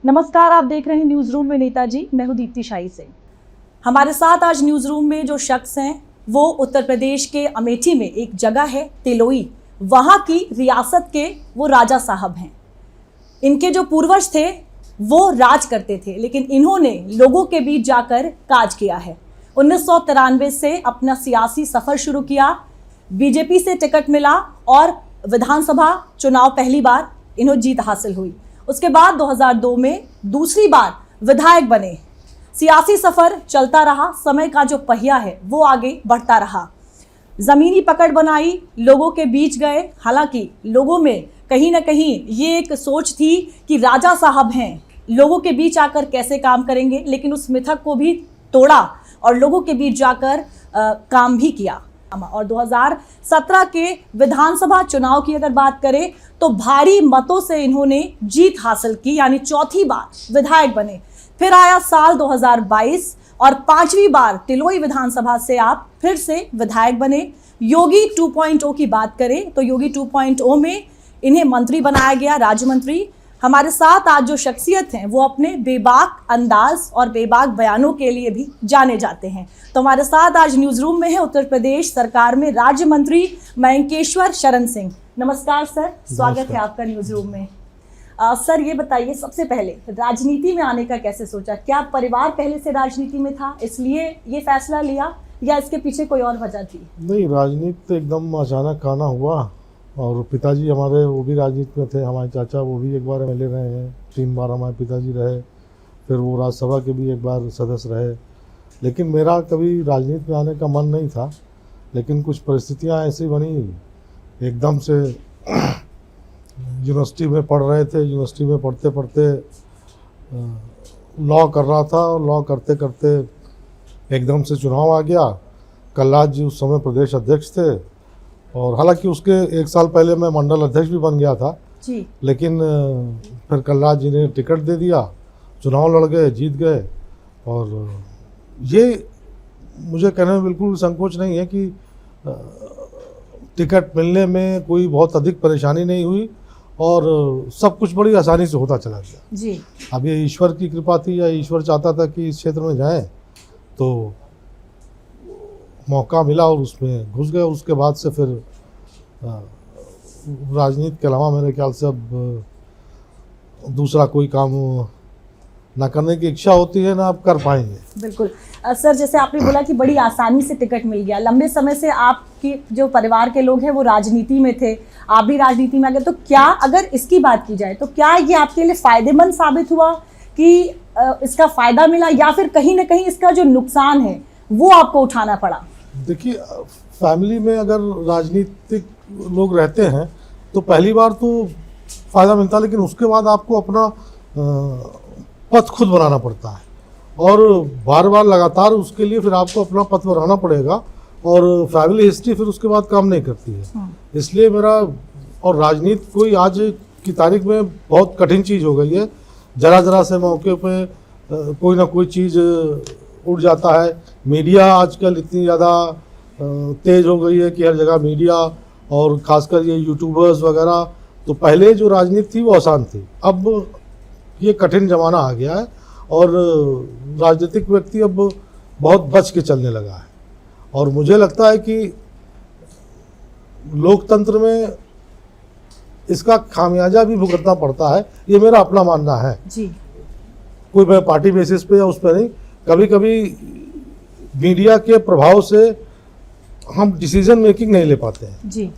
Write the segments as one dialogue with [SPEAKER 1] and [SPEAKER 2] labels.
[SPEAKER 1] नमस्कार, आप देख रहे हैं न्यूज रूम में नेताजी। मैं हूं दीप्ति शाही से। हमारे साथ आज न्यूज रूम में जो शख्स हैं वो उत्तर प्रदेश के अमेठी में एक जगह है तिलोई, वहां की रियासत के वो राजा साहब हैं। इनके जो पूर्वज थे वो राज करते थे, लेकिन इन्होंने लोगों के बीच जाकर काज किया है। 1993 से अपना सियासी सफर शुरू किया, बीजेपी से टिकट मिला और विधानसभा चुनाव पहली बार इन्हें जीत हासिल हुई। उसके बाद 2002 में दूसरी बार विधायक बने। सियासी सफर चलता रहा, समय का जो पहिया है वो आगे बढ़ता रहा। जमीनी पकड़ बनाई, लोगों के बीच गए। हालांकि लोगों में कहीं ना कहीं ये एक सोच थी कि राजा साहब हैं, लोगों के बीच आकर कैसे काम करेंगे, लेकिन उस मिथक को भी तोड़ा और लोगों के बीच जाकर काम भी किया। और 2017 के विधानसभा चुनाव की अगर बात करें तो भारी मतों से इन्होंने जीत हासिल की, यानी चौथी बार विधायक बने। फिर आया साल 2022 और पांचवी बार तिलोई विधानसभा से आप फिर से विधायक बने। योगी 2.0 की बात करें तो योगी 2.0 में इन्हें मंत्री बनाया गया, राज्य मंत्री। हमारे साथ आज जो शख्सियत हैं वो अपने बेबाक अंदाज और बेबाक बयानों के लिए भी जाने जाते हैं। तो हमारे साथ आज न्यूज रूम में है उत्तर प्रदेश सरकार में राज्य मंत्री मयंकेश्वर शरण सिंह। नमस्कार सर, स्वागत है आपका न्यूज रूम में। सर ये बताइए, सबसे पहले राजनीति में आने का कैसे सोचा? क्या परिवार पहले से राजनीति में था इसलिए ये फैसला लिया, या इसके पीछे कोई और वजह थी?
[SPEAKER 2] नहीं, राजनीति तो एकदम अचानक आना हुआ। और पिताजी हमारे वो भी राजनीति में थे, हमारे चाचा वो भी एक बार एमएलए रहे हैं, 3 बार हमारे पिताजी रहे, फिर वो राज्यसभा के भी एक बार सदस्य रहे। लेकिन मेरा कभी राजनीति में आने का मन नहीं था, लेकिन कुछ परिस्थितियां ऐसी बनी, एकदम से यूनिवर्सिटी में पढ़ रहे थे, यूनिवर्सिटी में पढ़ते पढ़ते लॉ कर रहा था, और लॉ करते करते एकदम से चुनाव आ गया। कल्लाद जी उस समय प्रदेश अध्यक्ष थे, और हालांकि उसके 1 साल पहले मैं मंडल अध्यक्ष भी बन गया था
[SPEAKER 1] जी।
[SPEAKER 2] लेकिन फिर कल्लाद जी ने टिकट दे दिया, चुनाव लड़ गए, जीत गए। और ये मुझे कहने में बिल्कुल संकोच नहीं है कि टिकट मिलने में कोई बहुत अधिक परेशानी नहीं हुई, और सब कुछ बड़ी आसानी से होता चला गया
[SPEAKER 1] जी।
[SPEAKER 2] अब ये ईश्वर की कृपा थी, या ईश्वर चाहता था कि इस क्षेत्र में जाएं, तो मौका मिला और उसमें घुस गए। उसके बाद से फिर राजनीति के अलावा मेरे ख्याल से अब दूसरा कोई काम ना करने की इच्छा होती है, ना आप कर पाएंगे।
[SPEAKER 1] बिल्कुल सर, जैसे आपने बोला कि बड़ी आसानी से टिकट मिल गया, लंबे समय से आपके जो परिवार के लोग हैं वो राजनीति में थे, आप भी राजनीति में आ गए, तो क्या अगर इसकी बात की जाए तो क्या ये आपके लिए फ़ायदेमंद साबित हुआ कि इसका फ़ायदा मिला, या फिर कहीं ना कहीं इसका जो नुकसान है वो आपको उठाना पड़ा? देखिए,
[SPEAKER 2] फैमिली में अगर राजनीतिक लोग रहते हैं तो पहली बार तो फ़ायदा मिलता है, लेकिन उसके बाद आपको अपना पथ खुद बनाना पड़ता है, और बार बार लगातार उसके लिए फिर आपको अपना पथ बनाना पड़ेगा, और फैमिली हिस्ट्री फिर उसके बाद काम नहीं करती है। इसलिए मेरा और राजनीति कोई आज की तारीख में बहुत कठिन चीज़ हो गई है। जरा जरा से मौके पे कोई ना कोई चीज़ उड़ जाता है। मीडिया आजकल इतनी ज़्यादा तेज़ हो गई है कि हर जगह मीडिया, और ख़ासकर ये यूट्यूबर्स वगैरह। तो पहले जो राजनीति थी वो आसान थी, अब ये कठिन ज़माना आ गया है, और राजनीतिक व्यक्ति अब बहुत बच के चलने लगा है। और मुझे लगता है कि लोकतंत्र में इसका खामियाजा भी भुगतना पड़ता है, ये मेरा अपना मानना है
[SPEAKER 1] जी।
[SPEAKER 2] कोई मैं पार्टी बेसिस पे या उस पर नहीं, कभी कभी मीडिया के प्रभाव से हम डिसीजन मेकिंग नहीं ले पाते हैं
[SPEAKER 1] जी।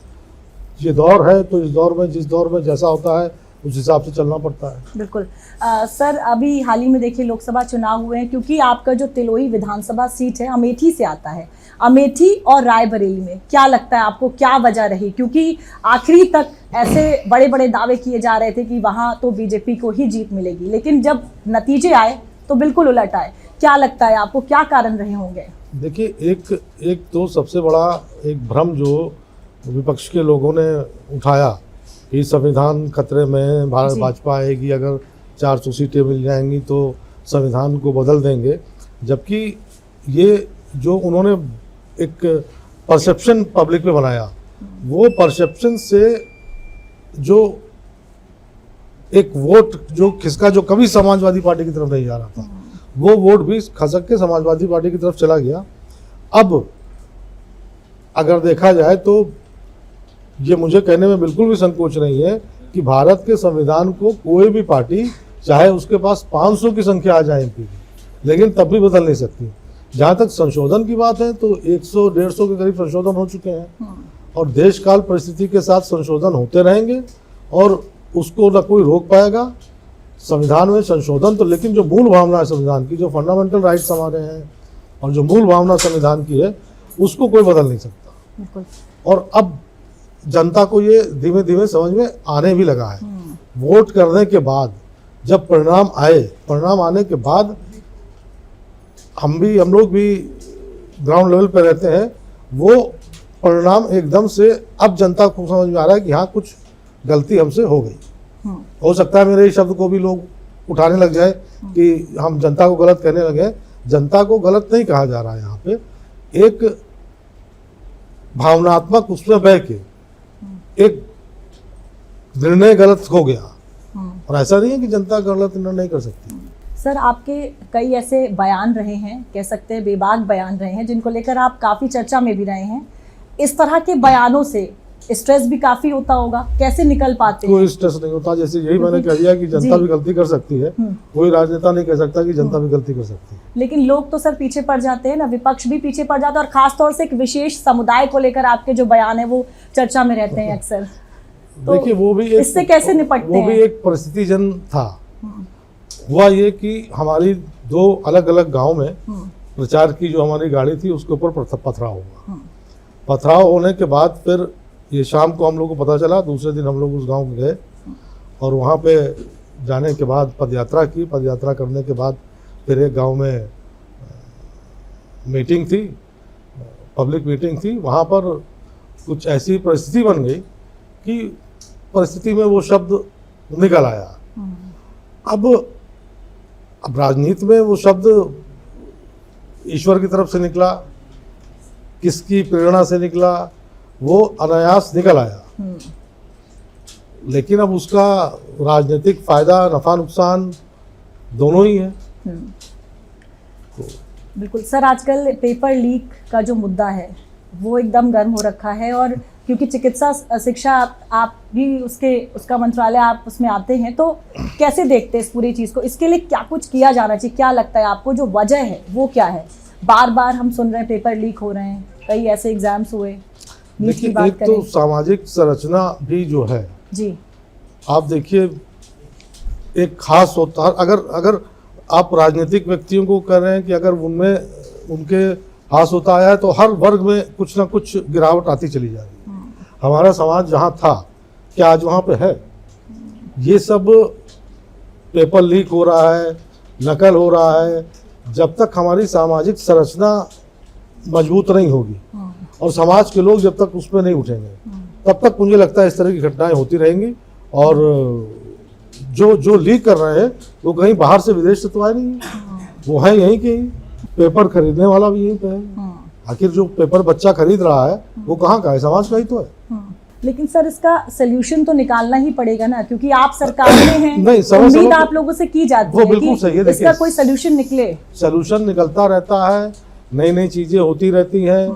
[SPEAKER 2] ये दौर है, तो इस दौर में जिस दौर में जैसा होता है उस हिसाब से चलना पड़ता है।
[SPEAKER 1] बिल्कुल सर, अभी हाल ही में देखिए लोकसभा चुनाव हुए हैं, क्योंकि आपका जो तिलोई विधानसभा सीट है अमेठी से आता है। अमेठी और रायबरेली में क्या लगता है आपको, क्या वजह रही? क्योंकि आखिरी तक ऐसे बड़े बड़े दावे किए जा रहे थे कि वहाँ तो बीजेपी को ही जीत मिलेगी, लेकिन जब नतीजे आए तो बिल्कुल उलट आए। क्या लगता है आपको, क्या कारण रहे होंगे?
[SPEAKER 2] देखिए, एक तो सबसे बड़ा एक भ्रम जो विपक्ष के लोगों ने उठाया कि संविधान खतरे में, भारत भाजपा आएगी, अगर 400 सीटें मिल जाएंगी तो संविधान को बदल देंगे। जबकि ये जो उन्होंने एक परसेप्शन पब्लिक में बनाया, वो परसेप्शन से जो एक वोट जो किसका जो कभी समाजवादी पार्टी की तरफ नहीं जा रहा था, वो वोट भी खसक के समाजवादी पार्टी की तरफ चला गया। अब अगर देखा जाए तो ये मुझे कहने में बिल्कुल भी संकोच नहीं है कि भारत के संविधान को कोई भी पार्टी, चाहे उसके पास 500 की संख्या आ जाए एमपी की, लेकिन तब भी बदल नहीं सकती। जहाँ तक संशोधन की बात है तो 100-150 के करीब संशोधन हो चुके हैं और देश काल परिस्थिति के साथ संशोधन होते रहेंगे और उसको न कोई रोक पाएगा। संविधान में संशोधन तो, लेकिन जो मूल भावना है संविधान की, जो फंडामेंटल राइट्स हमारे हैं और जो मूल भावना संविधान की है, उसको कोई बदल नहीं सकता।
[SPEAKER 1] बिल्कुल।
[SPEAKER 2] और अब जनता को ये धीमे धीमे समझ में आने भी लगा है। वोट करने के बाद जब परिणाम आने के बाद हम लोग भी ग्राउंड लेवल पे रहते हैं, वो परिणाम एकदम से अब जनता को समझ में आ रहा है कि हाँ, कुछ गलती हमसे हो गई। हो सकता है मेरे इस शब्द को भी लोग उठाने लग जाए कि हम जनता को गलत कहने लगे। जनता को गलत नहीं कहा जा रहा है, यहाँ पे एक भावनात्मक उसमें बह के एक निर्णय गलत हो गया, और ऐसा नहीं है कि जनता गलत निर्णय नहीं कर सकती।
[SPEAKER 1] सर, आपके कई ऐसे बयान रहे हैं, कह सकते हैं बेबाक बयान रहे हैं, जिनको लेकर आप काफ़ी चर्चा में भी रहे हैं। इस तरह के बयानों से स्ट्रेस भी काफ़ी होता होगा, कैसे निकल पाते हैं?
[SPEAKER 2] कोई स्ट्रेस नहीं होता। जैसे यही मैंने कह दिया कि जनता भी गलती कर सकती है, कोई राजनेता नहीं कह सकता कि जनता भी गलती कर सकती है।
[SPEAKER 1] लेकिन लोग तो सर पीछे पड़ जाते हैं ना, विपक्ष भी पीछे पड़ जाता है, और खासतौर से एक विशेष समुदाय को लेकर आपके जो बयान है वो चर्चा में रहते हैं अक्सर। तो
[SPEAKER 2] देखिए, वो भी
[SPEAKER 1] इससे कैसे निपटते हैं?
[SPEAKER 2] वो भी एक परिस्थितिजन था। हुआ ये कि हमारी 2 अलग अलग गांव में प्रचार की जो हमारी गाड़ी थी उसके ऊपर पथराव हुआ। पथराव होने के बाद फिर ये शाम को हम लोग को पता चला, दूसरे दिन हम लोग उस गांव में गए और वहाँ पे जाने के बाद पदयात्रा की। पदयात्रा करने के बाद फिर एक गांव में मीटिंग थी, पब्लिक मीटिंग थी। वहाँ पर कुछ ऐसी परिस्थिति बन गई कि परिस्थिति में वो शब्द निकल आया। अब राजनीति में वो शब्द ईश्वर की तरफ से निकला, किसकी प्रेरणा से निकला, वो अनायास निकल आया। लेकिन अब उसका राजनीतिक फायदा, नफा नुकसान दोनों ही है।
[SPEAKER 1] बिल्कुल सर, आजकल पेपर लीक का जो मुद्दा है वो एकदम गर्म हो रखा है, और क्योंकि चिकित्सा शिक्षा आप भी उसका मंत्रालय, आप उसमें आते हैं, तो कैसे देखते हैं इस पूरी चीज़ को? इसके लिए क्या कुछ किया जाना चाहिए? क्या लगता है आपको जो वजह है वो क्या है? बार बार हम सुन रहे हैं पेपर लीक हो रहे हैं, कई ऐसे एग्जाम्स हुए।
[SPEAKER 2] देखिए, एक तो सामाजिक संरचना भी जो है
[SPEAKER 1] जी,
[SPEAKER 2] आप देखिए एक खास होता है। अगर आप राजनीतिक व्यक्तियों को कह रहे हैं कि अगर उनमें उनके हास होता आया है तो हर वर्ग में कुछ ना कुछ गिरावट आती चली जा रही है। हमारा समाज जहाँ था, क्या आज वहाँ पे है? ये सब पेपर लीक हो रहा है, नकल हो रहा है। जब तक हमारी सामाजिक संरचना मजबूत नहीं होगी और समाज के लोग जब तक उसमें नहीं उठेंगे, तब तक मुझे लगता है इस तरह की घटनाएं होती रहेंगी। और जो लीक कर रहे हैं वो कहीं बाहर से, विदेश से तो आए नहीं, वो है यहीं के ही। पेपर खरीदने वाला भी यहीं पे है। आखिर जो पेपर बच्चा खरीद रहा है वो कहाँ का है? समाज का ही तो है।
[SPEAKER 1] लेकिन सर, इसका सोल्यूशन तो निकालना ही पड़ेगा ना, क्योंकि आप सरकार में हैं।
[SPEAKER 2] नहीं,
[SPEAKER 1] उम्मीद आप लोगों से की जाती है
[SPEAKER 2] बिल्कुल सही है।
[SPEAKER 1] इसका कोई सोल्यूशन निकले।
[SPEAKER 2] सोल्यूशन निकलता रहता है, नई नई चीज़ें होती रहती हैं।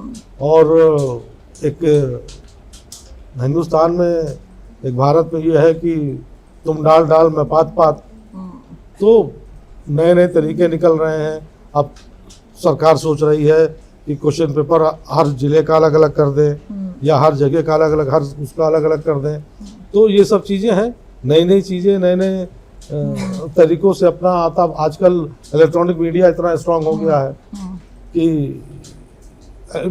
[SPEAKER 2] और एक हिंदुस्तान में, एक भारत में ये है कि तुम डाल डाल मैं पात पात, तो नए नए तरीके निकल रहे हैं। अब सरकार सोच रही है कि क्वेश्चन पेपर हर जिले का अलग अलग कर दें या हर जगह का अलग अलग, हर उसका अलग अलग कर दें। तो ये सब चीज़ें हैं, नई नई चीज़ें, नए नए तरीकों से अपना आता। आजकल इलेक्ट्रॉनिक मीडिया इतना स्ट्रांग हो गया है कि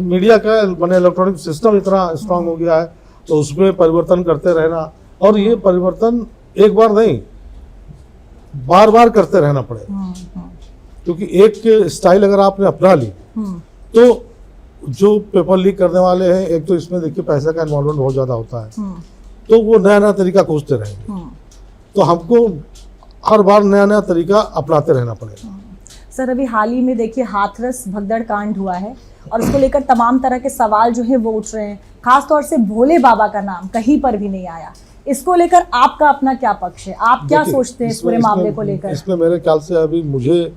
[SPEAKER 2] मीडिया का मैंने इलेक्ट्रॉनिक सिस्टम इतना स्ट्रांग हो गया है, तो उसमें परिवर्तन करते रहना। और ये परिवर्तन एक बार नहीं, बार बार करते रहना पड़ेगा। क्योंकि एक स्टाइल अगर आपने अपना ली तो जो पेपर लीक करने वाले हैं, एक तो इसमें देखिए पैसे का इन्वॉल्वमेंट बहुत ज़्यादा होता है, तो वो नया नया तरीका खोजते रहेंगे। तो हमको हर बार नया नया तरीका अपनाते रहना पड़ेगा।
[SPEAKER 1] सर, अभी हाल ही में देखिए हाथरस भगदड़ कांड हुआ है और उसको लेकर तमाम तरह के सवाल जो है वो उठ रहे हैं। खासतौर से भोले बाबा का नाम कहीं पर भी नहीं आया। इसको लेकर आपका अपना क्या पक्ष है, आप क्या
[SPEAKER 2] देखिए,
[SPEAKER 1] सोचते हैं इस पूरे मामले को लेकर?
[SPEAKER 2] इसमें मेरे ख्याल से अभी मुझे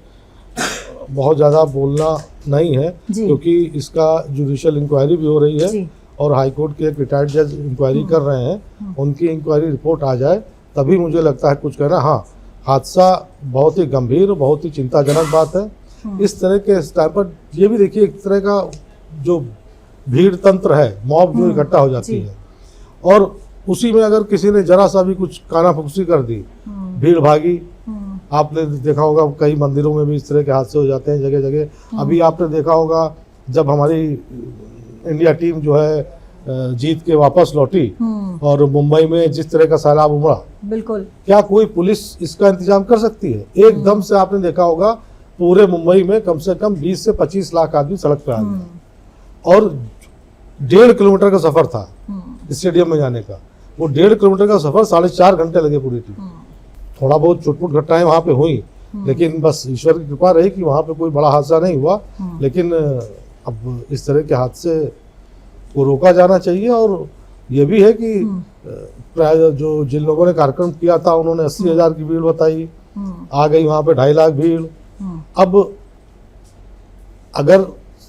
[SPEAKER 2] बहुत ज़्यादा बोलना नहीं है,
[SPEAKER 1] जी।
[SPEAKER 2] क्योंकि इसका जुडिशियल इंक्वायरी भी हो रही है
[SPEAKER 1] जी।
[SPEAKER 2] और हाई कोर्ट के एक रिटायर्ड जज इंक्वायरी कर रहे हैं। उनकी इंक्वायरी रिपोर्ट आ जाए तभी मुझे लगता है कुछ कहना। हाँ, हादसा बहुत ही गंभीर, बहुत ही चिंताजनक बात है। इस तरह के टाइम पर ये भी देखिए, एक तरह का जो भीड़ तंत्र है, मॉब जो इकट्ठा हो जाती है, और उसी में अगर किसी ने जरा सा भी कुछ कानाफूसी कर दी, भीड़ भागी। आपने देखा होगा कई मंदिरों में भी इस तरह के हादसे हो जाते हैं जगह जगह। अभी आपने देखा होगा जब हमारी इंडिया टीम जो है जीत के वापस लौटी और मुंबई में जिस तरह का सैलाब उमड़ा, बिल्कुल, क्या कोई पुलिस इसका इंतजाम कर सकती है? एकदम से आपने देखा होगा पूरे मुंबई में कम से कम 20 से 25 लाख आदमी सड़क पर आ गए और 1.5 किलोमीटर का सफर था स्टेडियम में जाने का। वो 1.5 किलोमीटर का सफर 4.5 घंटे लगे पूरी टीम। थोड़ा बहुत चुटपुट घटनाएं वहां पे हुई, लेकिन बस ईश्वर की कृपा रही कि वहां पे कोई बड़ा हादसा नहीं हुआ। लेकिन अब इस तरह के हादसे को रोका जाना चाहिए। और ये भी है कि प्राय जो जिन लोगों ने कार्यक्रम किया था उन्होंने 80,000 की भीड़ बताई, आ गई वहां पे 2.5 लाख भीड़। अब अगर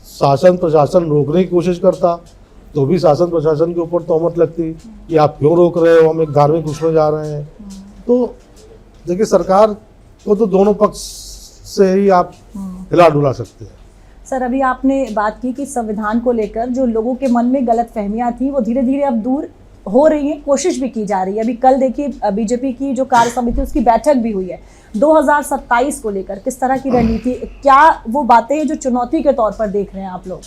[SPEAKER 2] शासन प्रशासन रोकने की कोशिश करता तो भी शासन प्रशासन के ऊपर तोहमत लगती कि आप क्यों रोक रहे हो, हम एक धार्मिक उसमें जा रहे हैं। तो देखिए, सरकार को तो दोनों पक्ष से ही आप हिला डुला सकते हैं।
[SPEAKER 1] सर, अभी आपने बात की कि संविधान को लेकर जो लोगों के मन में गलत फहमियां थी वो धीरे धीरे अब दूर हो रही है, कोशिश भी की जा रही है। अभी कल देखिए बीजेपी की जो कार्य समिति उसकी बैठक भी हुई है 2027 को लेकर। किस तरह की रणनीति, क्या वो बातें हैं जो चुनौती के तौर पर देख रहे हैं आप लोग?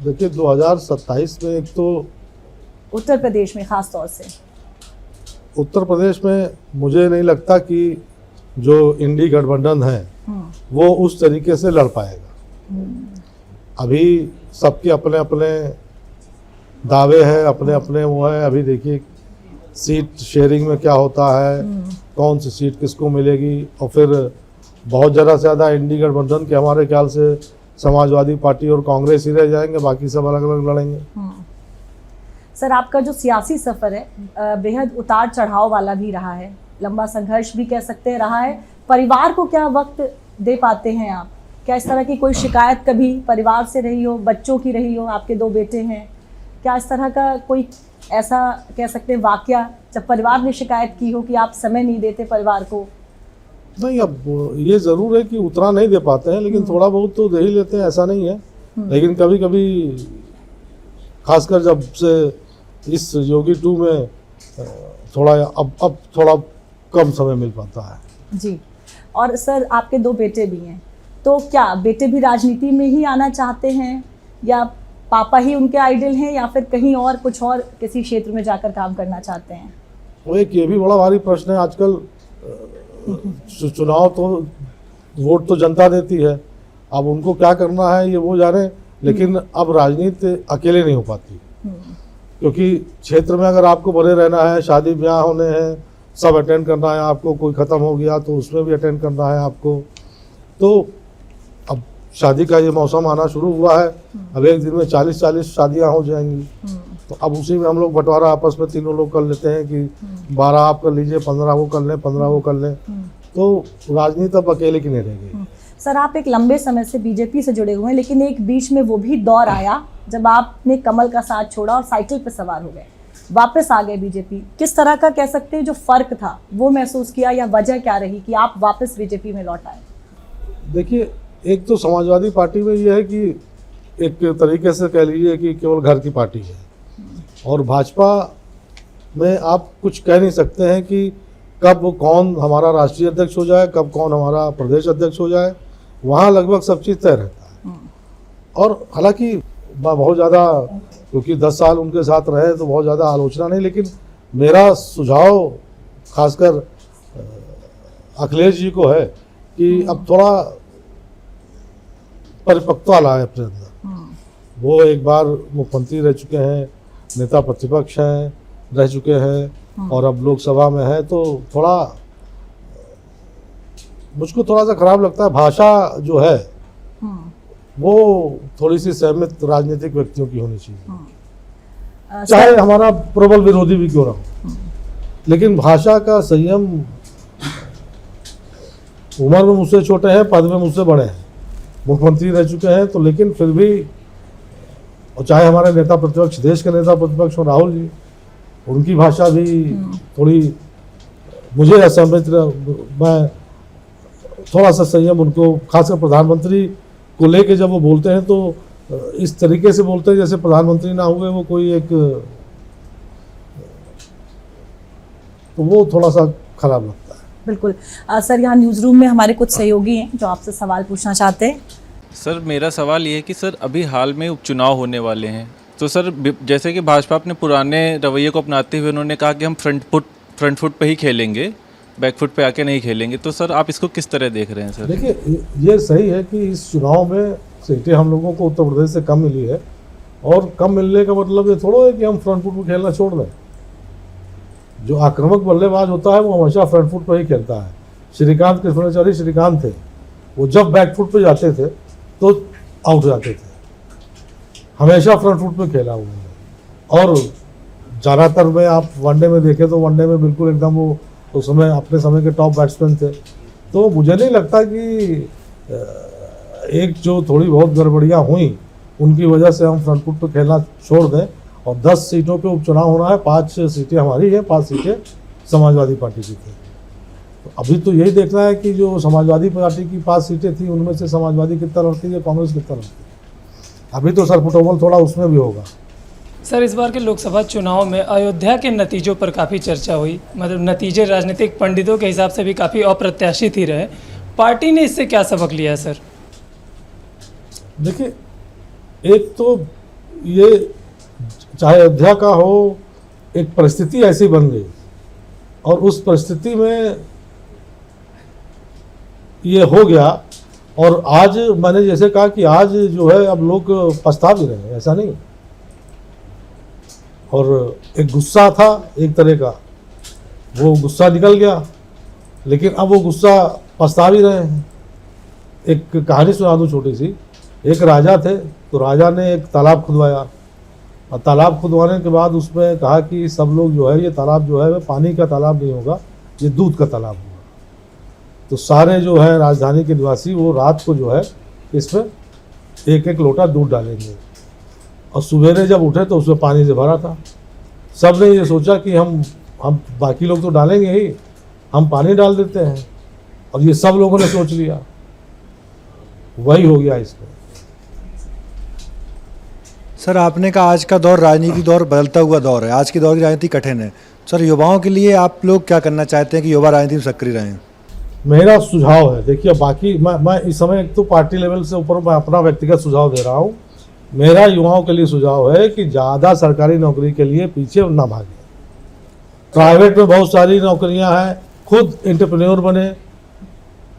[SPEAKER 2] देखिए, 2027 में एक तो
[SPEAKER 1] उत्तर प्रदेश में खास तौर से,
[SPEAKER 2] उत्तर प्रदेश में मुझे नहीं लगता कि जो इंडी गठबंधन है वो उस तरीके से लड़ पाएगा। अभी सबके अपने अपने दावे हैं, अपने अपने वो है। अभी देखिए सीट शेयरिंग में क्या होता है, कौन सी सीट किसको मिलेगी, और फिर बहुत ज़्यादा इंडी गठबंधन के हमारे ख्याल से समाजवादी पार्टी और कांग्रेस ही रह जाएंगे, बाकी सब अलग अलग लड़ेंगे।
[SPEAKER 1] सर, आपका जो सियासी सफ़र है बेहद उतार चढ़ाव वाला भी रहा है, लंबा संघर्ष भी कह सकते हैं रहा है। परिवार को क्या वक्त दे पाते हैं आप? क्या इस तरह की कोई शिकायत कभी परिवार से रही हो, बच्चों की रही हो? आपके 2 बेटे हैं, क्या इस तरह का कोई ऐसा कह सकते हैं वाकया जब परिवार ने शिकायत की हो कि आप समय नहीं देते परिवार को?
[SPEAKER 2] नहीं, अब ये ज़रूर है कि उतना नहीं दे पाते हैं, लेकिन थोड़ा बहुत तो दे ही लेते हैं, ऐसा नहीं है। लेकिन कभी कभी खासकर जब से इस योगी 2 में थोड़ा अब थोड़ा कम समय मिल पाता है। जी।
[SPEAKER 1] और सर, आपके 2 बेटे भी हैं, तो क्या बेटे भी राजनीति में ही आना चाहते हैं, या पापा ही उनके आइडल हैं, या फिर कहीं और कुछ और किसी क्षेत्र में जाकर काम करना चाहते हैं?
[SPEAKER 2] वो एक ये भी बड़ा भारी प्रश्न है आजकल। चुनाव तो वोट तो जनता देती है, अब उनको क्या करना है ये वो जाने। लेकिन अब राजनीति अकेले नहीं हो पाती, क्योंकि क्षेत्र में अगर आपको बने रहना है, शादी ब्याह होने हैं, सब अटेंड करना है आपको। कोई ख़त्म हो गया तो उसमें भी अटेंड करना है आपको। तो अब शादी का ये मौसम आना शुरू हुआ है, अब एक दिन में 40 शादियां हो जाएंगी। तो अब उसी में हम लोग बंटवारा आपस में तीनों लोग कर लेते हैं कि 12 आप कर लीजिए, 15 वो कर लें, 15 वो कर लें। तो राजनीति अब अकेले की नहीं रह गई।
[SPEAKER 1] सर, आप एक लंबे समय से बीजेपी से जुड़े हुए हैं, लेकिन एक बीच में वो भी दौर आया जब आपने कमल का साथ छोड़ा और साइकिल पर सवार हो गए, वापस आ गए बीजेपी। किस तरह का कह सकते हैं जो फर्क था वो महसूस किया, या वजह क्या रही कि आप वापस बीजेपी में लौट आए?
[SPEAKER 2] देखिए, एक तो समाजवादी पार्टी में ये है कि एक तरीके से कह लीजिए कि केवल घर की पार्टी है, और भाजपा में आप कुछ कह नहीं सकते हैं कि कब कौन हमारा राष्ट्रीय अध्यक्ष हो जाए, कब कौन हमारा प्रदेश अध्यक्ष हो जाए। वहाँ लगभग सब चीज़ तय रहता है। और हालांकि बहुत ज़्यादा, क्योंकि 10 साल उनके साथ रहे तो बहुत ज़्यादा आलोचना नहीं, लेकिन मेरा सुझाव खासकर अखिलेश जी को है कि अब थोड़ा परिपक्वता लाए अपने अंदर। वो एक बार मुख्यमंत्री रह चुके हैं, नेता प्रतिपक्ष हैं, रह चुके हैं, और अब लोकसभा में है। तो थोड़ा मुझको थोड़ा सा खराब लगता है, भाषा जो है वो थोड़ी सी सहमत राजनीतिक व्यक्तियों की होनी चाहिए, चाहे हमारा प्रबल विरोधी भी क्यों ना हो। लेकिन भाषा का संयम, उम्र में मुझसे छोटे हैं, पद में मुझसे बड़े हैं, मुख्यमंत्री रह चुके हैं, तो लेकिन फिर भी, और चाहे हमारे नेता प्रतिपक्ष, देश के नेता प्रतिपक्ष हो राहुल जी, उनकी भाषा भी थोड़ी मुझे असहमत, मैं थोड़ा सा संयम उनको, खासकर प्रधानमंत्री को लेके जब वो बोलते हैं तो इस तरीके से बोलते हैं जैसे प्रधानमंत्री ना हुए वो कोई एक, तो वो थोड़ा सा खराब लगता है।
[SPEAKER 1] बिल्कुल। सर, यहाँ न्यूज़ रूम में हमारे कुछ सहयोगी हैं जो आपसे सवाल पूछना चाहते हैं।
[SPEAKER 3] सर, मेरा सवाल ये है कि सर अभी हाल में उपचुनाव होने वाले हैं, तो सर जैसे कि भाजपा अपने पुराने रवैये को अपनाते हुए उन्होंने कहा कि हम फ्रंट फुट पे ही खेलेंगे, बैक फुट पे आके नहीं खेलेंगे, तो सर आप इसको किस तरह देख रहे हैं? सर
[SPEAKER 2] देखिए, ये सही है कि इस चुनाव में सीटें हम लोगों को उत्तर प्रदेश से कम मिली है, और कम मिलने का मतलब ये थोड़ा है कि हम फ्रंट फुट पर खेलना छोड़ दें। जो आक्रामक बल्लेबाज होता है वो हमेशा फ्रंट फुट पर ही खेलता है। श्रीकांत, कृष्णाचार्य श्रीकांत थे, वो जब बैक फुट पर जाते थे तो आउट जाते थे, हमेशा फ्रंट फुट पर खेला उन्होंने। और ज़्यादातर में आप वनडे में देखें तो वनडे में बिल्कुल एकदम वो उस समय अपने समय के टॉप बैट्समैन थे। तो मुझे नहीं लगता कि एक जो थोड़ी बहुत गड़बड़ियाँ हुई उनकी वजह से हम फ्रंट फुट पर खेलना छोड़ दें। और 10 सीटों पे उपचुनाव होना है, 5 सीटें हमारी हैं, 5 सीटें समाजवादी पार्टी की थी। तो अभी तो यही देखना है कि जो समाजवादी पार्टी की 5 सीटें थी उनमें से समाजवादी कितना लड़ती है, कांग्रेस कितना लड़ती है। अभी तो सरपुटोमल थोड़ा उसमें भी होगा।
[SPEAKER 4] सर, इस बार के लोकसभा चुनाव में अयोध्या के नतीजों पर काफ़ी चर्चा हुई, मतलब नतीजे राजनीतिक पंडितों के हिसाब से भी काफ़ी अप्रत्याशित ही रहे। पार्टी ने इससे क्या सबक लिया सर?
[SPEAKER 2] देखिए, एक तो ये चाहे अयोध्या का हो, एक परिस्थिति ऐसी बन गई, और उस परिस्थिति में ये हो गया। और आज मैंने जैसे कहा कि आज जो है अब लोग पछता भी रहे हैं, ऐसा नहीं। और एक गुस्सा था एक तरह का, वो गुस्सा निकल गया, लेकिन अब वो गुस्सा पछता भी रहे हैं। एक कहानी सुना दूँ छोटी सी। एक राजा थे, तो राजा ने एक तालाब खुदवाया, और तालाब खुदवाने के बाद उसमें कहा कि सब लोग जो है, ये तालाब जो है वह पानी का तालाब नहीं होगा, ये दूध का तालाब होगा। तो सारे जो है राजधानी के निवासी वो रात को जो है इसमें एक एक लोटा दूध डालेंगे, और सवेरे जब उठे तो उसमें पानी से भरा था। सब ने ये सोचा कि हम बाकी लोग तो डालेंगे ही, हम पानी डाल देते हैं, और ये सब लोगों ने सोच लिया। वही हो गया इसमें।
[SPEAKER 5] सर, आपने कहा आज का दौर राजनीति दौर बदलता हुआ दौर है, आज की दौर की राजनीति कठिन है। सर, युवाओं के लिए आप लोग क्या करना चाहते हैं कि युवा राजनीति में सक्रिय रहें?
[SPEAKER 2] मेरा सुझाव है, देखिए, बाकी मैं इस समय एक तो पार्टी लेवल से ऊपर मैं अपना व्यक्तिगत सुझाव दे रहा हूँ। मेरा युवाओं के लिए सुझाव है कि ज़्यादा सरकारी नौकरी के लिए पीछे ना भागें। प्राइवेट में बहुत सारी नौकरियां हैं, खुद एंटरप्रेन्योर बने।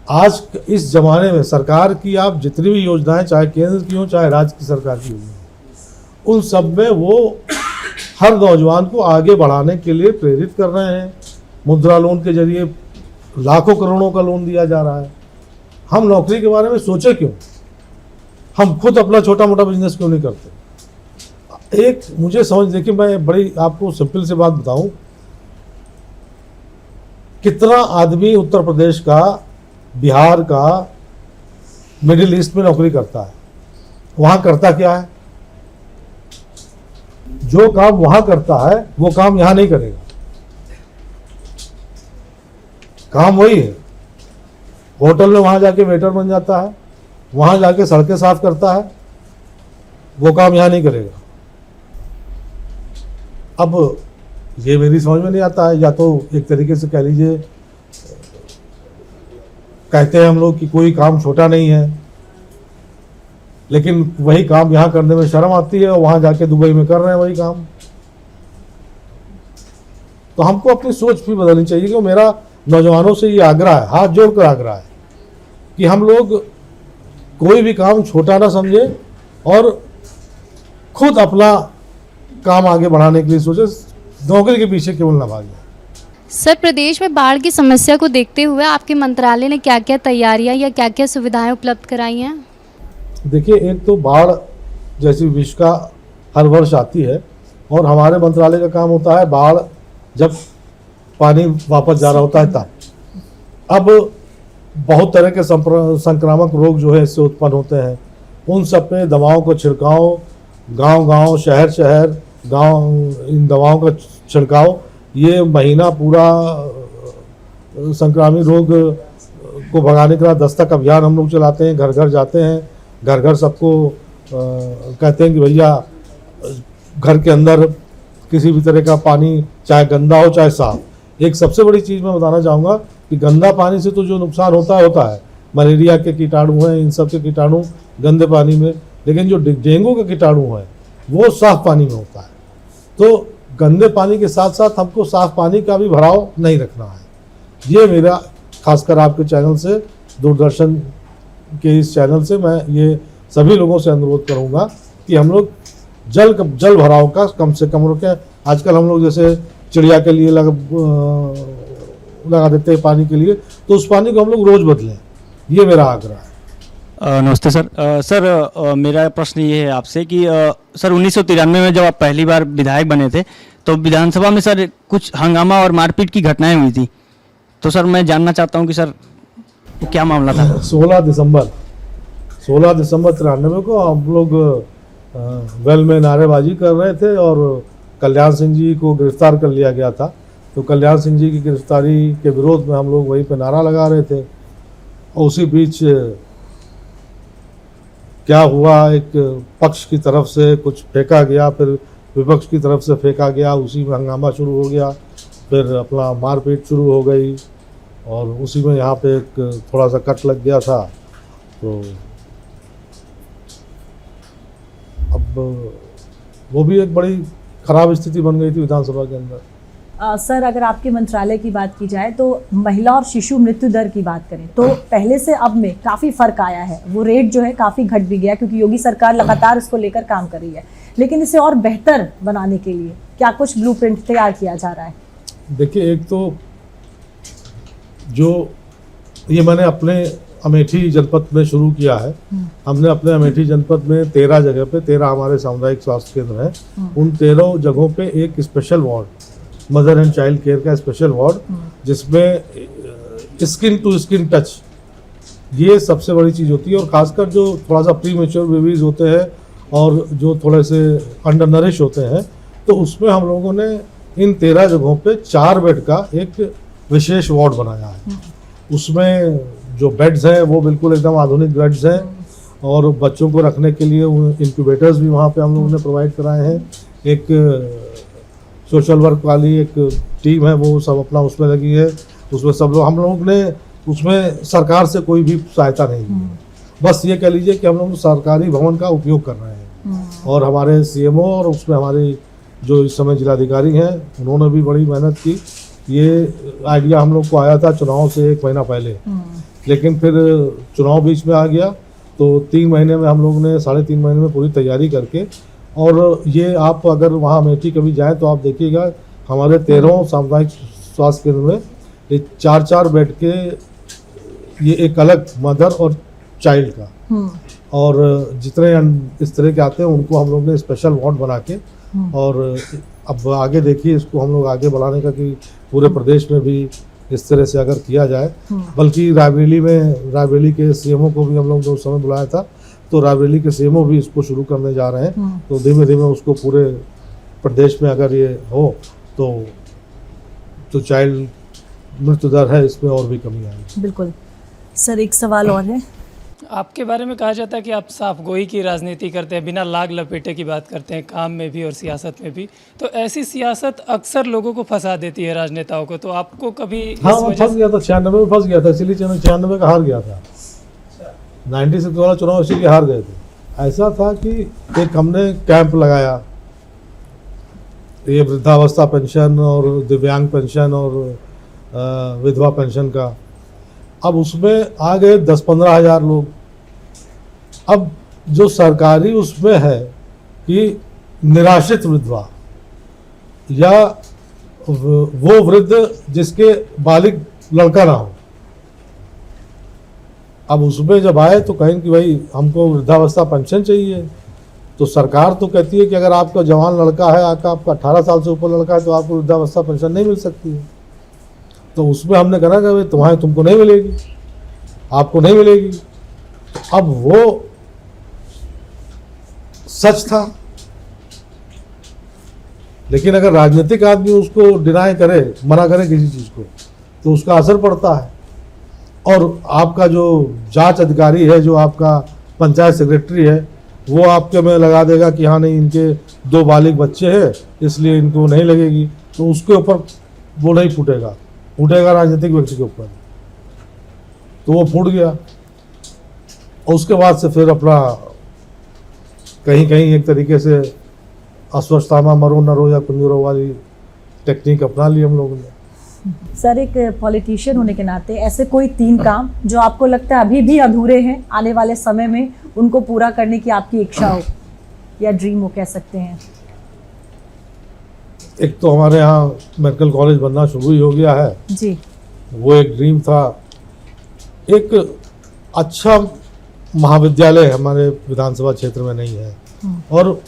[SPEAKER 2] आज इस ज़माने में सरकार की आप जितनी भी योजनाएं, चाहे केंद्र की हो चाहे राज्य की सरकार की हो, उन सब में वो हर नौजवान को आगे बढ़ाने के लिए प्रेरित कर रहे हैं। मुद्रा लोन के जरिए लाखों करोड़ों का लोन दिया जा रहा है। हम नौकरी के बारे में सोचे क्यों? हम खुद अपना छोटा मोटा बिजनेस क्यों नहीं करते? एक मुझे समझ, देखिए, मैं बड़ी आपको सिंपल सी बात बताऊं, कितना आदमी उत्तर प्रदेश का, बिहार का, मिडिल ईस्ट में नौकरी करता है, वहां करता क्या है? जो काम वहां करता है वो काम यहां नहीं करेगा। काम वही है, होटल में वहां जाके वेटर बन जाता है, वहां जाके सड़कें साफ करता है, वो काम यहां नहीं करेगा। अब ये मेरी समझ में नहीं आता है। या तो एक तरीके से कह लीजिए, कहते हैं हम लोग कि कोई काम छोटा नहीं है, लेकिन वही काम यहाँ करने में शर्म आती है, और वहाँ जाके दुबई में कर रहे हैं वही काम। तो हमको अपनी सोच भी बदलनी चाहिए। कि मेरा नौजवानों से ये आग्रह है, हाथ जोड़कर आग्रह है, कि हम लोग कोई भी काम छोटा ना समझे और खुद अपना काम आगे बढ़ाने के लिए सोचे, नौकरी के पीछे केवल ना भागे।
[SPEAKER 6] सर, प्रदेश में बाढ़ की समस्या को देखते हुए आपके मंत्रालय ने क्या क्या तैयारियां या क्या क्या सुविधाएं उपलब्ध कराई हैं?
[SPEAKER 2] देखिए, एक तो बाढ़ जैसी विश्व का हर वर्ष आती है, और हमारे मंत्रालय का काम होता है बाढ़ जब पानी वापस जा रहा होता है तब। अब बहुत तरह के संक्रामक रोग जो है इससे उत्पन्न होते हैं, उन सब पे दवाओं को छिड़काव, गांव-गांव, शहर-शहर, गांव, इन दवाओं का छिड़काव, ये महीना पूरा संक्रामक रोग को भगाने के लिए दस्तक अभियान हम लोग चलाते हैं, घर घर जाते हैं, घर घर सबको कहते हैं कि भैया घर के अंदर किसी भी तरह का पानी चाहे गंदा हो चाहे साफ। एक सबसे बड़ी चीज़ मैं बताना चाहूँगा कि गंदा पानी से तो जो नुकसान होता है मलेरिया के कीटाणु हैं, इन सब के कीटाणु गंदे पानी में, लेकिन जो डेंगू के कीटाणु है वो साफ पानी में होता है। तो गंदे पानी के साथ साथ हमको साफ पानी का भी भराव नहीं रखना है। ये मेरा खासकर आपके चैनल से, दूरदर्शन के इस चैनल से मैं ये सभी लोगों से अनुरोध करूँगा कि हम लोग जल भराव का कम से कम रोकें। आजकल हम लोग जैसे चिड़िया के लिए लगा देते हैं पानी के लिए, तो उस पानी को हम लोग रोज़ बदलें, ये मेरा आग्रह है।
[SPEAKER 7] नमस्ते सर। सर मेरा प्रश्न ये है आपसे कि सर 1993 में जब आप पहली बार विधायक बने थे तो विधानसभा में सर कुछ हंगामा और मारपीट की घटनाएं हुई थी, तो सर मैं जानना चाहता हूं कि सर वो क्या मामला था।
[SPEAKER 2] 16 दिसंबर 93 को हम लोग वेल में नारेबाजी कर रहे थे और कल्याण सिंह जी को गिरफ्तार कर लिया गया था। तो कल्याण सिंह जी की गिरफ्तारी के विरोध में हम लोग वहीं पे नारा लगा रहे थे, और उसी बीच क्या हुआ, एक पक्ष की तरफ से कुछ फेंका गया, फिर विपक्ष की तरफ से फेंका गया, उसी में हंगामा शुरू हो गया, फिर अपना मारपीट शुरू हो गई, और उसी में यहाँ पे एक थोड़ा सा कट लग गया था। तो अब वो भी एक बड़ी खराब स्थिति बन गई थी विधानसभा के अंदर।
[SPEAKER 1] सर, अगर आपके मंत्रालय की बात की जाए तो महिला और शिशु मृत्यु दर की बात करें तो पहले से अब में काफ़ी फ़र्क आया है। वो रेट जो है काफ़ी घट भी गया, क्योंकि योगी सरकार लगातार इसको लेकर काम कर रही है। लेकिन इसे और बेहतर बनाने के लिए क्या कुछ ब्लूप्रिंट तैयार किया जा रहा है?
[SPEAKER 2] देखिए, एक तो जो ये मैंने अपने अमेठी जनपद में शुरू किया है। हमने अपने अमेठी जनपद में 13 जगह पे 13 हमारे सामुदायिक स्वास्थ्य केंद्र हैं। उन 13 जगहों पे एक special ward, mother and child care का स्पेशल वार्ड, जिसमें स्किन टू स्किन टच, ये सबसे बड़ी चीज़ होती है। और ख़ासकर जो थोड़ा सा प्री मेच्योर बेबीज़ होते हैं और जो थोड़े से अंडर नरिश होते हैं, तो उसमें हम लोगों ने इन 13 जगहों पे 4 बेड का एक विशेष वार्ड बनाया है। उसमें जो बेड्स हैं वो बिल्कुल एकदम आधुनिक बेड्स हैं, और बच्चों को रखने के लिए इंक्यूबेटर्स भी वहाँ पे हम लोगों ने प्रोवाइड कराए हैं। एक सोशल वर्क वाली एक टीम है, वो सब अपना उसमें लगी है। उसमें सब लोग, हम लोग ने उसमें सरकार से कोई भी सहायता नहीं ली है। बस ये कह लीजिए कि हम लोग सरकारी भवन का उपयोग कर रहे हैं, और हमारे सीएमओ और उसमें हमारे जो इस समय जिलाधिकारी हैं, उन्होंने भी बड़ी मेहनत की। ये आइडिया हम लोग को आया था चुनाव से 1 महीना पहले, लेकिन फिर चुनाव बीच में आ गया, तो 3 महीने में हम लोग ने 3.5 महीने में पूरी तैयारी करके, और ये आप अगर वहाँ अमेठी कभी जाएं तो आप देखिएगा हमारे 13 सामुदायिक स्वास्थ्य केंद्र में ये 4-4 बेड के, ये एक अलग मदर और चाइल्ड का, और जितने इस तरह के आते हैं उनको हम लोग ने स्पेशल वार्ड बना के, और अब आगे देखिए इसको हम लोग आगे बढ़ाने का कि पूरे प्रदेश में भी इस तरह से अगर किया जाए। बल्कि रायबरेली के सीएमओ को भी हम लोग जो समय बुलाया था, तो रायबरेली के सीएमओ भी इसको शुरू करने जा रहे हैं। तो धीमे धीमे उसको पूरे प्रदेश में अगर ये हो तो चाइल्ड मृत्यु दर है इसमें और भी कमी आएगी।
[SPEAKER 1] बिल्कुल सर, एक सवाल और है।
[SPEAKER 4] आपके बारे में कहा जाता है कि आप साफ गोई की राजनीति करते हैं, बिना लाग लपेटे की बात करते हैं, काम में भी और सियासत में भी। तो ऐसी सियासत अक्सर लोगों को फंसा देती है, राजनेताओं को। तो आपको कभी
[SPEAKER 2] हाँ, मैं फंस गया था, 96 में फंस गया था, इसीलिए 96 का हार गया था। 96 वाला चुनाव इसीलिए हार गए थे। ऐसा था कि एक हमने कैंप लगाया, ये वृद्धावस्था पेंशन और दिव्यांग पेंशन और विधवा पेंशन का। अब उसमें आ गए 10-15 हज़ार लोग। अब जो सरकारी उसमें है कि निराश्रित विधवा या वो वृद्ध जिसके बालिग लड़का ना हो, अब उसमें जब आए तो कहें कि भाई हमको वृद्धावस्था पेंशन चाहिए, तो सरकार तो कहती है कि अगर आपका जवान लड़का है, आपका 18 साल से ऊपर लड़का है, तो आपको वृद्धावस्था पेंशन नहीं मिल सकती है। तो उसमें हमने कहा कि भाई तुम्हारे तुमको नहीं मिलेगी, आपको नहीं मिलेगी। अब वो सच था, लेकिन अगर राजनीतिक आदमी उसको डिनाई करे, मना करे किसी चीज़ को, तो उसका असर पड़ता है। और आपका जो जांच अधिकारी है, जो आपका पंचायत सेक्रेटरी है, वो आपके में लगा देगा कि हाँ नहीं, इनके 2 बालिग बच्चे हैं इसलिए इनको नहीं लगेगी, तो उसके ऊपर वो नहीं फूटेगा, फूटेगा राजनीतिक व्यक्ति के ऊपर। तो वो फूट गया, और उसके बाद से फिर अपना कहीं कहीं एक तरीके से अस्वस्थामा मरो न रो या कुंजरो वाली टेक्निक अपना ली हम लोगों ने।
[SPEAKER 1] सर, एक पॉलिटिशियन होने के नाते ऐसे कोई 3 काम जो आपको लगता है अभी भी अधूरे हैं, आने वाले समय में उनको पूरा करने की आपकी इच्छा हो या ड्रीम हो, कह सकते हैं?
[SPEAKER 2] एक तो हमारे यहाँ मेडिकल कॉलेज बनना शुरू ही हो गया है
[SPEAKER 1] जी।
[SPEAKER 2] वो एक ड्रीम था। एक अच्छा महाविद्यालय हमारे विधानसभा क्षेत्र में नहीं है, और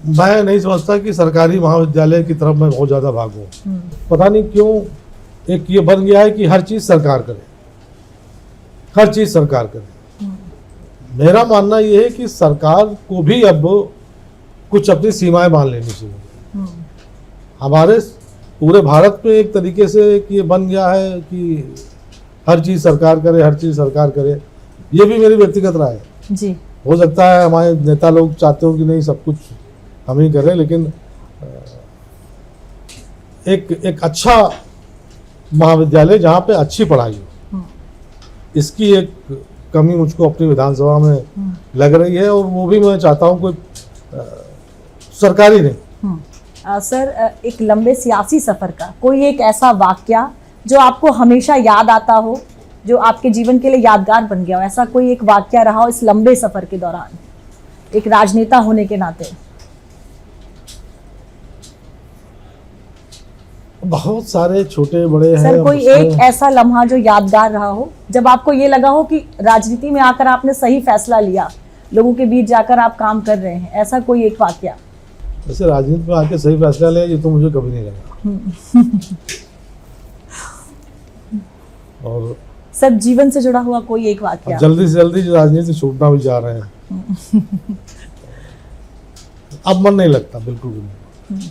[SPEAKER 2] मैं नहीं समझता कि सरकारी महाविद्यालय की तरफ मैं बहुत ज़्यादा भागूं। पता नहीं क्यों एक ये बन गया है कि हर चीज़ सरकार करे, हर चीज़ सरकार करे। मेरा मानना ये है कि सरकार को भी अब कुछ अपनी सीमाएं मान लेनी चाहिए। हमारे पूरे भारत में एक तरीके से ये बन गया है कि हर चीज़ सरकार करे, हर चीज़ सरकार करे। ये भी मेरी व्यक्तिगत राय है
[SPEAKER 1] जी।
[SPEAKER 2] हो सकता है हमारे नेता लोग चाहते हो कि नहीं सब कुछ हम ही करें, लेकिन एक अच्छा महाविद्यालय जहाँ पे अच्छी पढ़ाई हो, इसकी एक कमी मुझको अपनी विधानसभा में लग रही है, और वो भी मैं चाहता हूँ कोई सरकारी नहीं।
[SPEAKER 1] सर, एक लंबे सियासी सफर का कोई एक ऐसा वाकया जो आपको हमेशा याद आता हो, जो आपके जीवन के लिए यादगार बन गया हो, ऐसा कोई एक वाकया रहा हो इस लंबे सफर के दौरान, एक राजनेता होने के नाते?
[SPEAKER 2] बहुत सारे छोटे बड़े हैं
[SPEAKER 1] सर, कोई एक ऐसा लम्हा जो यादगार रहा हो, जब आपको ये लगा हो कि राजनीति में आकर आपने सही फैसला लिया, लोगों के बीच जाकर आप काम कर रहे हैं, ऐसा कोई एक वाकया?
[SPEAKER 2] वैसे राजनीति में आके सही फैसला लिया ये तो मुझे कभी नहीं लगा। और
[SPEAKER 1] सर, जीवन से जुड़ा हुआ कोई एक वाकया?
[SPEAKER 2] जल्दी से जल्दी राजनीति छूटना भी जा रहे हैं। अब मन नहीं लगता, बिल्कुल भी नहीं।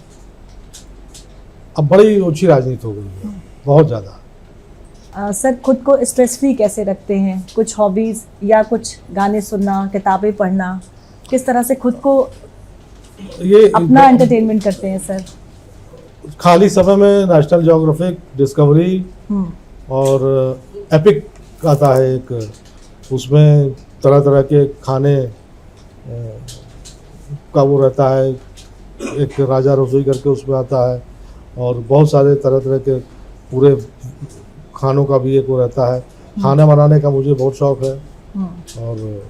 [SPEAKER 2] अब बड़ी ओछी राजनीति हो गई है, बहुत ज़्यादा।
[SPEAKER 1] सर, खुद को स्ट्रेस फ्री कैसे रखते हैं? कुछ हॉबीज या कुछ गाने सुनना, किताबें पढ़ना, किस तरह से खुद को
[SPEAKER 2] ये
[SPEAKER 1] अपना एंटरटेनमेंट करते हैं सर?
[SPEAKER 2] खाली समय में नेशनल ज्योग्राफिक, डिस्कवरी और एपिक आता है एक, उसमें तरह तरह के खाने का वो रहता है, एक राजा रसोई करके उसमें आता है, और बहुत सारे तरह तरह के पूरे खानों का भी एक वो रहता है। खाना बनाने का मुझे बहुत शौक है, और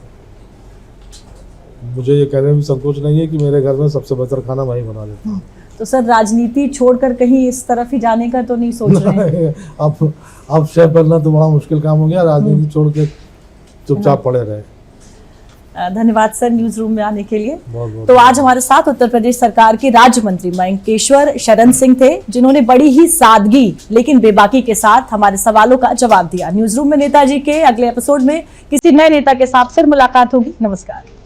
[SPEAKER 2] मुझे ये कहने में संकोच नहीं है कि मेरे घर में सबसे बेहतर खाना मैं ही बना लेता हूँ।
[SPEAKER 1] तो सर, राजनीति छोड़कर कहीं इस तरफ ही जाने का तो नहीं सोच रहे हैं?
[SPEAKER 2] अब शेफ बनना तो बड़ा मुश्किल काम हो गया, राजनीति छोड़ के चुपचाप पड़े रहे।
[SPEAKER 1] धन्यवाद सर न्यूज रूम में आने के लिए।
[SPEAKER 2] बहुत बहुत
[SPEAKER 1] तो आज हमारे साथ उत्तर प्रदेश सरकार के राज्य मंत्री मयंकेश्वर शरण सिंह थे, जिन्होंने बड़ी ही सादगी लेकिन बेबाकी के साथ हमारे सवालों का जवाब दिया। न्यूज रूम में नेताजी के अगले एपिसोड में किसी नए नेता के साथ फिर मुलाकात होगी। नमस्कार।